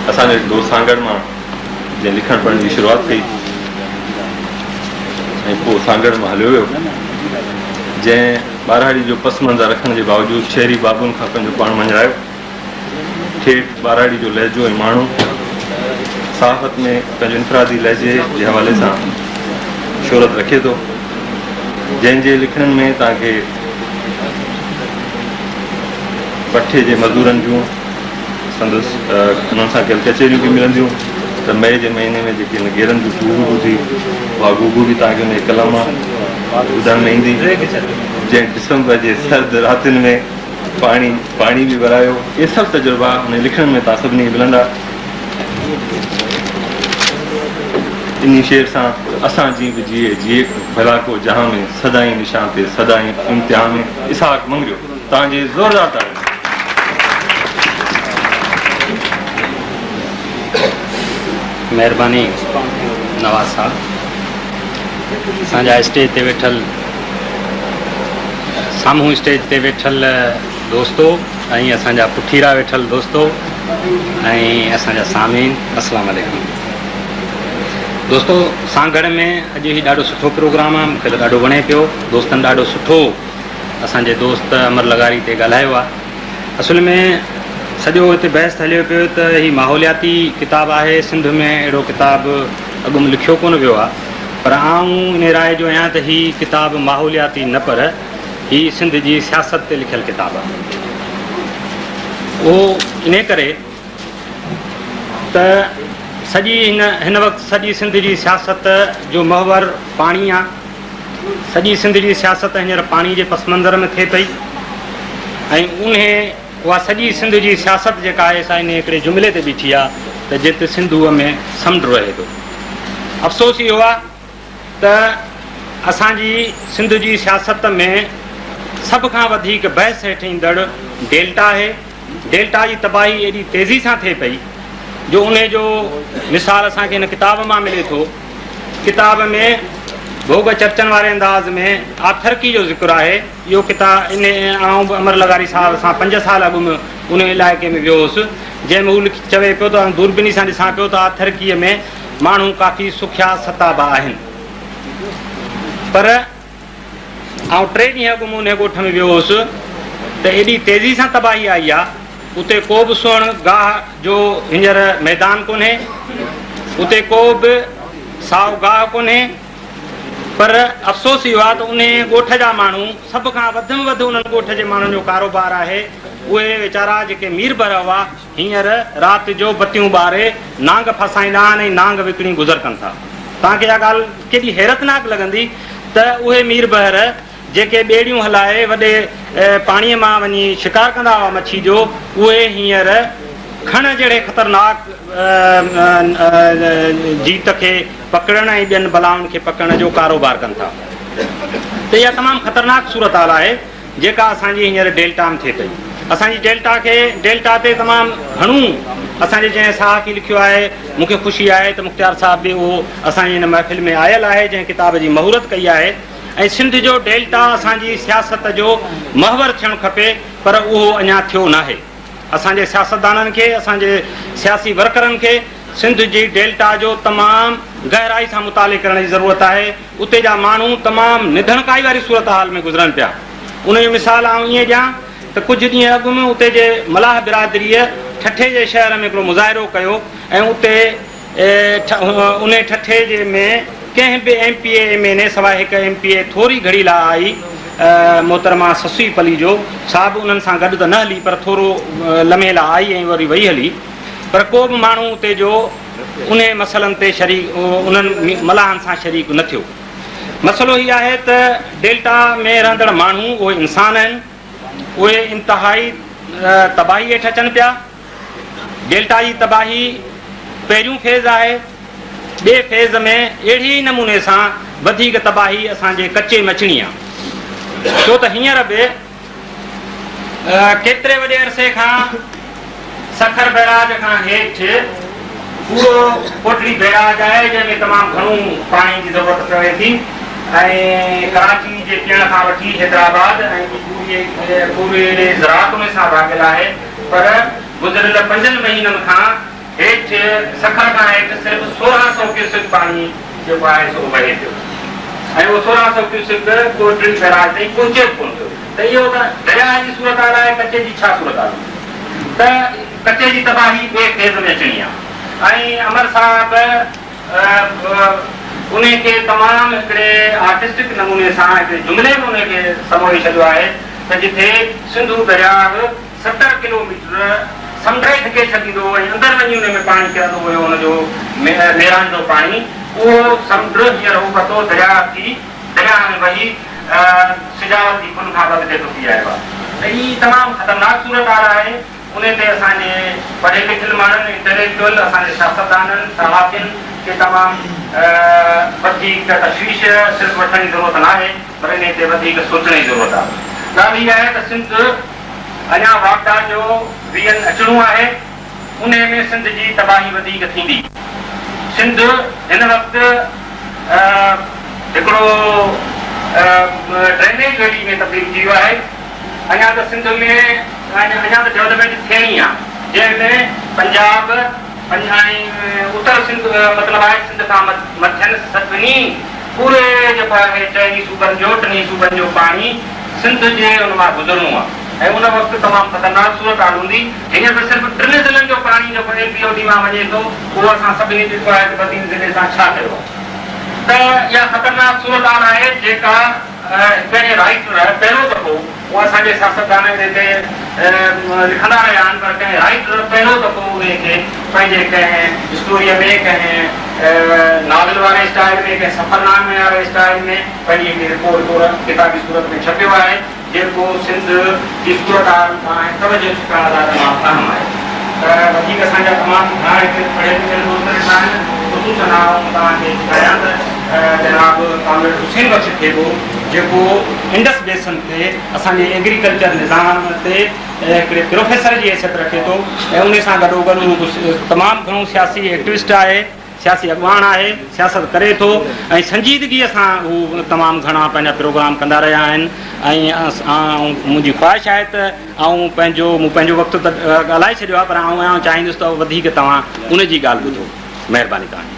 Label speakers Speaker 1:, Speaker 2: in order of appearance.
Speaker 1: असांजे दोस्त सांगड़ मां जंहिं लिखण पढ़ण जी शुरूआति कई ऐं पोइ सांगड़ मां हलियो वियो, जंहिं ॿारहाड़ी जो पस मंज़र रखण जे बावजूदि शहरी बाबुनि खां पंहिंजो पाण मञायो, ठेठ ॿारहाड़ी जो लहजो ऐं माण्हू सहाफ़त में पंहिंजे इनफ़रादी लहजे जे हवाले सां शोहरत रखे थो, जंहिंजे लिखणनि में तव्हांखे पठे जे मज़दूरनि जूं संदसि उन्हनि सां कयल कचहरियूं बि मिलंदियूं, त मई जे महीने में जेकी हिन गेरनि जी गुगू ॿुधी उहा गुगू बि तव्हांखे हुन कलम मां ॿुधण में ईंदी, जंहिं डिसंबर जे सर्द रातिनि में पाणी बि वरायो। इहे सभु तजुर्बा हुन लिखण में तव्हां सभिनी मिलंदा। इन शेर सां असां जीअं बि जिए भला को जहां में सदाई निशान ते सदाई इम्तिहान में इसहाक मंगरियो, तव्हांजे ज़ोरदार तारीफ़।
Speaker 2: महिरबानी नवाज़ साहब। असांजा स्टेज ते वेठल साम्हूं स्टेज ते वेठल दोस्तो ऐं असांजा पुठीरा वेठल दोस्तो ऐं असांजा सामीन, अस्सलाम वालेकुम। दोस्तो, सांगड़ में अॼु ही ॾाढो सुठो प्रोग्राम आहे, मूंखे त ॾाढो वणे पियो। दोस्तनि ॾाढो सुठो असांजे दोस्त अमर लगारी ते ॻाल्हायो आहे। असुल में सॼो हिते बहस हलियो पियो त ही माहौलियाती किताबु आहे, सिंध में अहिड़ो किताबु अॻु में लिखियो कोन वियो आहे, पर आऊं इन राय जो आहियां त हीअ किताबु माहौलियाती न पर हीअ सिंध जी सियासत ते लिखियलु किताबु आहे। उहो इन करे त सॼी हिन वक़्तु सॼी सिंध जी सियासत जो महवर पाणी आहे। सॼी सिंध जी सियासत हींअर पाणी जे पस मंज़र में थिए पई ऐं उहा सॼी सिंध जी सियासत जेका आहे सा इन हिकिड़े जुमिले ते बीठी आहे त जिते सिंधूअ में समुंड रहे थो। अफ़सोस इहो आहे त असांजी सिंध जी सियासत में सभ खां वधीक बहस हेठि ईंदड़ डेल्टा आहे। डेल्टा जी तबाही एॾी तेज़ी सां थिए पई जो उन जो मिसाल असांखे हिन किताब मां मिले थो। किताब में भोग चर्चनि वारे अंदाज़ में आथरकी जो ज़िक्र आहे। इहो किताब इन आउं अमर लगारी साहिब सां 5 साल अॻु में उन इलाइक़े में वियो हुउसि, जंहिंमें हू चवे पियो त दूरबीनी सां ॾिसां पियो त आथरकीअ में माण्हू काफ़ी सुखिया सताबा आहिनि, पर आउं 3 ॾींहं अॻु में उन ॻोठ में वियो हुउसि त एॾी तेज़ी सां तबाही आई आहे। उते को बि सुहिणो गाह जो हींअर मैदान कोन्हे, उते को बि साओ गाह कोन्हे, पर अफ़सोस इहो आहे त उन ॻोठ जा माण्हू सभ खां वधि में वधि उन्हनि ॻोठ जे माण्हुनि जो कारोबार आहे। उहे वीचारा जेके मीर बर हुआ हींअर राति जो बतियूं ॿारे नांग फसाईंदा आहिनि ऐं नांग विकिणी गुज़र कनि था। तव्हांखे इहा ॻाल्हि केॾी हैरतनाक लॻंदी त उहे मीर बहर जेके ॿेड़ियूं हलाए वॾे पाणीअ मां वञी शिकार कंदा हुआ मच्छी जो, उहे हींअर खण जहिड़े ख़तरनाक जीत खे पकड़ण ऐं ॿियनि बलाउनि खे पकड़ण जो कारोबार कनि था। त इहा तमामु ख़तरनाक सूरत हाल आहे जेका असांजी हींअर डेल्टा में थिए पई। असांजी डेल्टा ते तमामु घणो असांजे जंहिं सहाफ़ी लिखियो आहे। मूंखे ख़ुशी आहे त मुख़्तियार साहिब बि उहो असांजी हिन महफ़िल में आयल आहे, जंहिं किताब जी महूरत कई आहे। ऐं सिंध जो डेल्टा असांजी सियासत जो महवर थियणु खपे, पर उहो अञा थियो नाहे। असांजे सियासतदाननि खे, असांजे सियासी वर्करनि खे सिंध जी डेल्टा जो तमामु गहराई सां मुताले करण जी ज़रूरत आहे। उते जा माण्हू तमामु निधणकाई वारी सूरत हाल में गुज़रनि पिया। उन जी मिसाल आउं ईअं ॾियां त कुझु ॾींहं अॻु में उते जे मलाह बिरादरीअ ठठे जे शहर में हिकिड़ो मुज़ाहिरो कयो ऐं उते उन ठठे जे में कंहिं बि MPA MNA सवाइ हिकु MPA थोरी घड़ी लाइ आई मोहतरमा ससुई पली जो साहिबु उन्हनि सां गॾु त न हली, पर थोरो लम्हे लाइ आई ऐं वरी वई हली, पर को बि माण्हू उते जो उन मसइलनि ते शरीक उन्हनि मलाहनि सां शरीक न थियो। मसइलो हीअ आहे त डेल्टा में रहंदड़ माण्हू उहे इंसान आहिनि, उहे इंतिहाई तबाही हेठि अचनि पिया। डेल्टा जी तबाही पहिरियों फेज़ आहे। ॿिए फेज़ में अहिड़ी नमूने सां वधीक तबाही असांजे कचे मछणी आहे, छो त हींअर बि केतिरे वॾे अरसे खां सखर बैराज खां हेठि पूरो कोटड़ी बैराज आहे, जंहिंमें तमामु घणो पाणी जी ज़रूरत पवे थी ऐं कराची जे पीअण खां वठी हैदराबाद ऐं पूरे ज़रात में सां भाॻियल आहे। पर गुज़िरियल 5 महीननि खां हेठि सखर खां हेठि सिर्फ़ु 1600 क्यूसिक पाणी जेको आहे सो वहे पियो ऐं उहो 1600 क्यूसिक कोटड़ी बैराज ताईं पहुचे कोन थो त इहो त दरिया जी सूरत हाल आहे कचे जी छा सूरत हाल त कचे जी तबाही ॿिए फेज़ में अचणी आहे ऐं अमर साहब उन खे तमामु हिकिड़े आर्टिस्टिक नमूने सां हिकिड़े जुमिले में उनखे समोए छॾियो आहे त जिथे सिंधू दरियाह 70 किलोमीटर समुंड धिके छॾींदो ऐं अंदरि वञी उन में पाणी किरंदो हुयो हुनजो मेरान जो पाणी उहो समुंड हींअर उहो पतो दरिया में वही सिजावत जी पुल खां वधि थो थी आयो आहे त ही तमामु ख़तरनाक सूरत हाल आहे उन ते असांजे पढ़ियल लिखियल माण्हुनि इंटेलेक्चुअल असांजे सियासतदाननि सहाफ़ियुनि खे तमामु वधीक तशवीश सिर्फ़ु वठण जी ज़रूरत न आहे पर इन ते वधीक सोचण जी ज़रूरत आहे ॻाल्हि इहा आहे त सिंध अञा वापडा जो वीहनि अचणो आहे उन में सिंध जी तबाही वधीक थींदी सिंध हिन वक़्तु हिकिड़ो ड्रेनेज वैली में तब्दील थी वियो आहे अञा त सिंध में अञा त डेवलपमेंट थियणी आहे जंहिंमें पंजाब ऐं उत्तर सिंध मतिलबु आहे सिंध खां मथियनि सभिनी पूरे जेको आहे चइनी सूबनि जो टिनी सूबनि जो पाणी सिंध जे हुन मां गुज़रणो आहे ऐं उन वक़्तु तमामु ख़तरनाक सूरत हाल हूंदी हींअर त सिर्फ़ु 3 ज़िलनि जो पाणी जेको एपीओडी मां वञे थो उहो असां सभिनी जेको आहे त 3 ज़िले सां छा कयो त इहा ख़तरनाक सूरत हाल आहे जेका कंहिं राइटर पहिरियों दफ़ो उहो असांजे सियासतदान हिते लिखंदा रहिया आहिनि पर कंहिं राइटर पहिरियों दफ़ो उन खे पंहिंजे कंहिं स्टोरीअ में कंहिं नॉवल वारे स्टाइल में कंहिं सफ़रनामे वारे स्टाइल में पंहिंजी हिकिड़ी रिपोर्ट किताबी सूरत में छपियो आहे जेको सिंध जी सूरत हाल खां तवजो छिकण लाइ तमामु अहम आहे त वधीक असांजा तमामु घणा हिते पढ़ियल लिखियल दोस्त ॾिठा आहिनि ख़ुशूसन तव्हांखे ॿुधायां त जनाब कामरेड हुसैन बख्श थे वो जेको इंडस बेसन ते असांजे एग्रीकल्चर निज़ाम ते हिकिड़े प्रोफेसर जी हैसियत रखे थो ऐं उन सां गॾोगॾु तमामु घणो सियासी एक्टिविस्ट आहे सियासी अॻुवान आहे सियासत करे थो ऐं संजीदगीअ सां हू तमामु घणा पंहिंजा प्रोग्राम कंदा रहिया आहिनि ऐं मुंहिंजी ख़्वाहिश आहे त मूं पंहिंजो वक़्तु त ॻाल्हाए छॾियो आहे पर आउं चाहींदुसि त वधीक तव्हां उन जी ॻाल्हि ॿुधो महिरबानी तव्हांजी